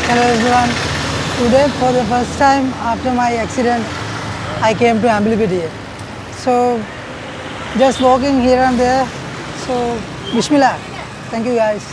Hello everyone. Today for the first time after my accident I came to Ambulipitiya. So just walking here and there. So Bismillah. Thank you guys.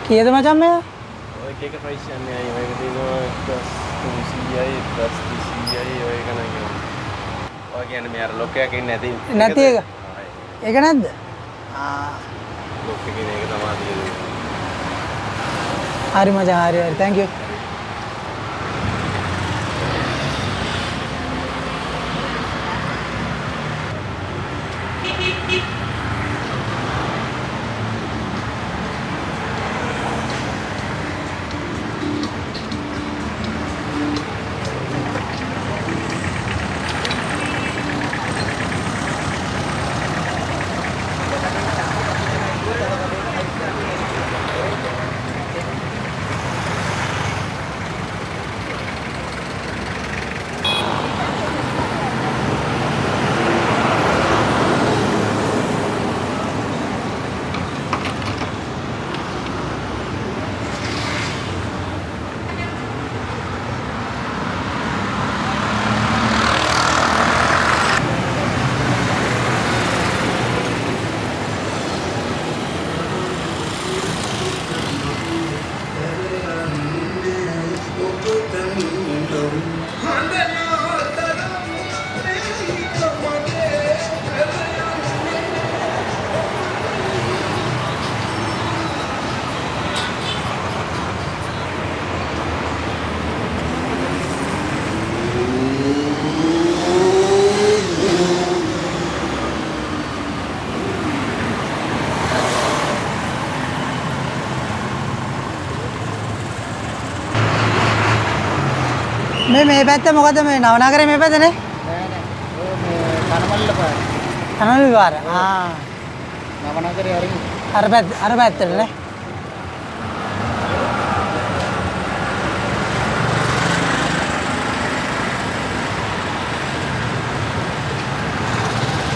කීයද මචං මෙයා? ඔය එක price යන්නේ අය ඔයක තියෙනවා 300යි 200යි ඔය ගණන් යනවා. ඔය කියන්නේ මේ අර ලොක් එකක් ඉන්නේ නැති එක. ඒක නැද්ද? ලොක් එකේ මේක තමයි තියෙන්නේ. හරි මචං හරි thank you. මේ පැත්ත මොකද මේ නවනගරේ මේ පැත්තනේ? නෑ නෑ. ඔය මේ කනමල්ල පාර. කනවල පාර. නවනගරේ හරියි. අර පැත්තටනේ.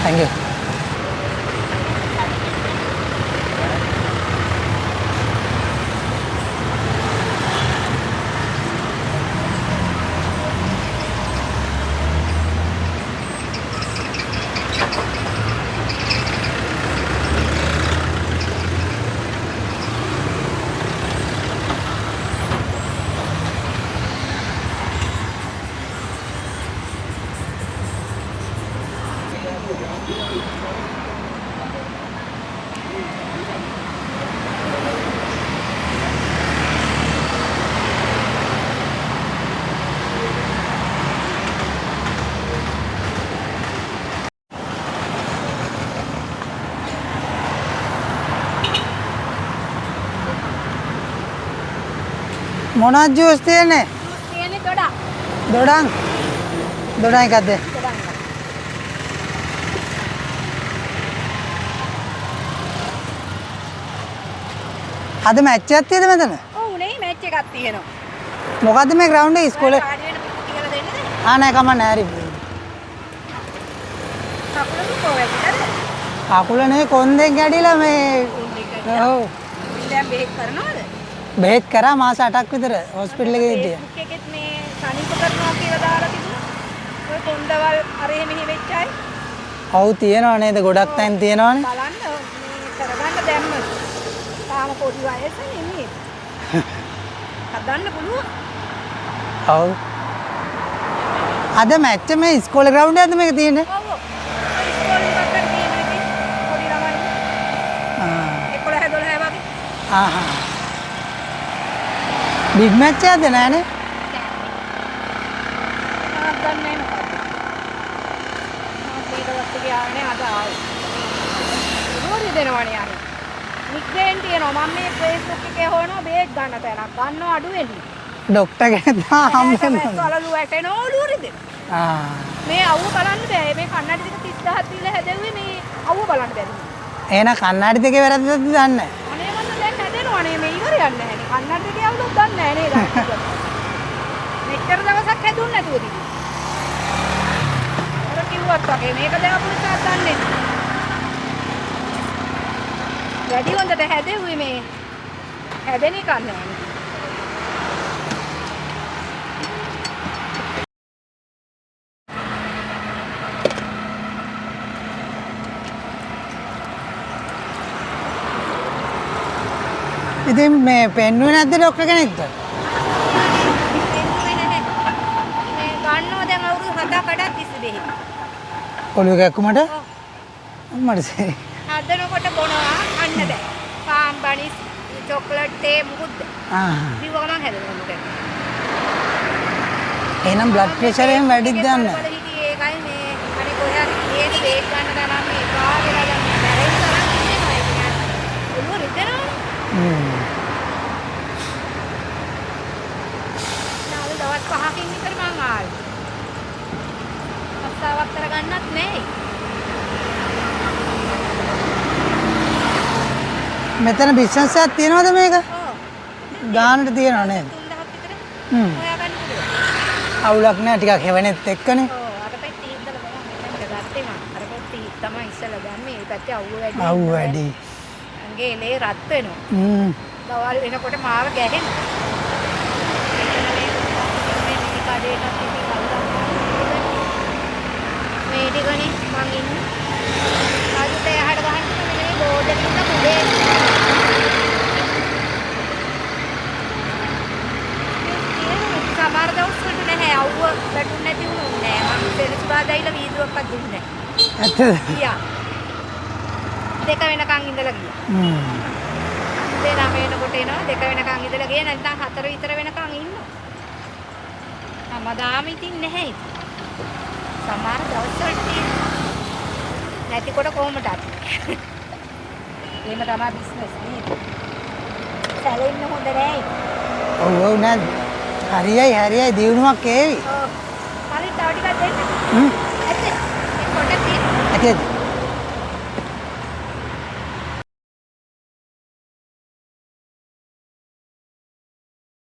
Thank you. මොනවද ජූස් තියෙන්නේ? තියෙන්නේ දොඩක්. දොඩම්. දොඩම් එකක්ද? දොඩක්. අද මැච් එකක් තියෙද මෙතන? ඔව් නේ මැච් එකක් තියෙනවා. මොකද්ද මේ ග්‍රවුන්ඩ් එක ඉස්කෝලේ? කාඩ් වෙන කියලා දෙන්නද? නෑ කමන්නේ හරි. කකුලු කොහෙද? කකුලනේ කොන්දෙන් ගැඩිලා මේ ඔව් දැන් බෙහෙත් කරනවද? බෙහෙත් කරා මාස 8ක් විතර හොස්පිටල් එකේ හිටියා. Facebook එකෙත් මේ සනීප කරනවා කියලා දාලා තිබුණා. ඔය කොණ්ඩවල් අර මෙහි වෙච්ච අය. ඔව් තියෙනව නේද ගොඩක් තැන් තියෙනවනේ. බලන්න මේ කරගන්න දැම්ම. තාම පොඩි වයසනේ මේ. හදන්න පුළුවන්. ඔව්. අද මැච් මේ ඉස්කෝලේ ග්‍රවුන්ඩ් එකද මේක තියෙන්නේ? ඔව් ඔව්. ඉස්කෝලේ ඉවත් කරලා තියෙන්නේ පොඩි ළමයි. 11 12 වගේ. ආහා. බිග් මැච් එකක්ද නෑනේ? ආ දන්නේ නැහැ මොකක්ද. ඊටවත් ගියානේ අද ආවේ. රෝරි දෙනවනේ යන්නේ. නික්ලේන් තියෙනවා මම මේ Facebook එකේ හොයනවා බේත් ගන්න තැනක්. ගන්නව අඩු වෙන්නේ. ડોක්ටර් කෙනෙක් හම්බෙන්න. සලලු වැටෙනවා ඔලුවරි දෙන. මේ අවුව බලන්න බෑ. මේ කන්නඩි දෙක 30000ක් දීලා හැදෙව්වේ මේ අවුව බලන්න බැරි. එහෙනම් කන්නාඩි දෙකේ වැරද්දක්ද දන්නේ නැහැ. අනේ මන්ද දැන් හැදෙනවනේ මේ ඉවරයක් නැහැ නේ. කන්නඩි දෙකේ අවුලක් දන්නේ නැහැ නේද? මෙච්චර දවසක් හැදුන්නේ නැතුව තිබුණා. අර කිව්වත් වගේ මේක දැන් අපුලිසත් දන්නේ නැහැ. වැඩි හොඳට හැදෙව්වේ මේ හැදෙන එක නැහැ. ඉතින් මේ පෙන්වුවේ නැද්ද ડોක්ටර් කෙනෙක්ද? මේ ගන්නව දැන් අවුරුදු 7කට තිස්සේ බෙහෙත්. ඔළුව කැක්කුමට? මට සේ. හදනකොට බොනවා අන්න බෑ. පාම් බනිස් චොක්ලට් තේ මුකුත් ආහ්. බිව ගමන් හැදෙනවා මුට. එහෙනම් බ්ලඩ් ප්‍රෙෂර් එහෙම වැඩිද දන්නේ නැහැ. ඒකයි මේ අනික ඔය හරි ඒත් බේත් ගන්න තරම් මේ කාගෙලා දැන් බැරෙන්න තරම් ඉන්නවා ඒක නෑ. ඔළුව රිදෙනවනේ. නාලු දවස් 5කින් විතර මං ආවේ. අස්සාවක් කරගන්නත් නෑ. මෙතන බිස්නස් එකක් තියෙනවද මේක? ඔව්. ගානට තියෙනව නේද? 3000ක් විතර හ්ම්. හොයාගන්න පුළුවන්. අවුලක් නෑ ටිකක් හැවෙනෙත් එක්කනේ. ඔව් අර පැත්තේ ඉඳලා බලන්න මෙතන ගත්තේ මං. අර පැත්තේ තමයි ඉස්සලා දැම්මේ. මේ පැත්තේ අවුව වැඩි. අවු වැඩි. අංගේ එලේ රත් වෙනවා. දවල් වෙනකොට මාව ගැහෙනවා. මේ කඩේට ඉතින් මේ ටිකනේ මං ඉන්නේ. ආදිත යහට ගහන්න මෙන්න මේ බෝඩ් එකේ ඉන්න පුඩේ. සමහර දවස් වලට නැහැ අවුව වැටුනේ නැති වුණේ නෑ. මං සෙනසුරාදායිලා වීදුරුවක්වත් දුන්නේ නෑ. ඇත්තද? ගියා. දෙක වෙනකන් ඉඳලා ගියා. දෙක වෙනකොට එනවා දෙක වෙනකන් ඉඳලා ගියේ නැත්නම් 4 විතර වෙනකන් ඉන්නවා. හැමදාම ඉතින් නැහැ ඉතින්. සමහර දවස්වල නැතිකොට කොහොමද අපි? එහෙම තමයි බිස්නස් නේද? සැලෙන්න හොඳ නැහැ. ඔව් ඔව් නේද? හරියයි දිනුවක් ඒවි. ඔව්. කලින් තව ටිකක් දෙන්න. හ්ම්. ඇත්ත. ඒ පොඩක් තියෙන. ඇති ඇති.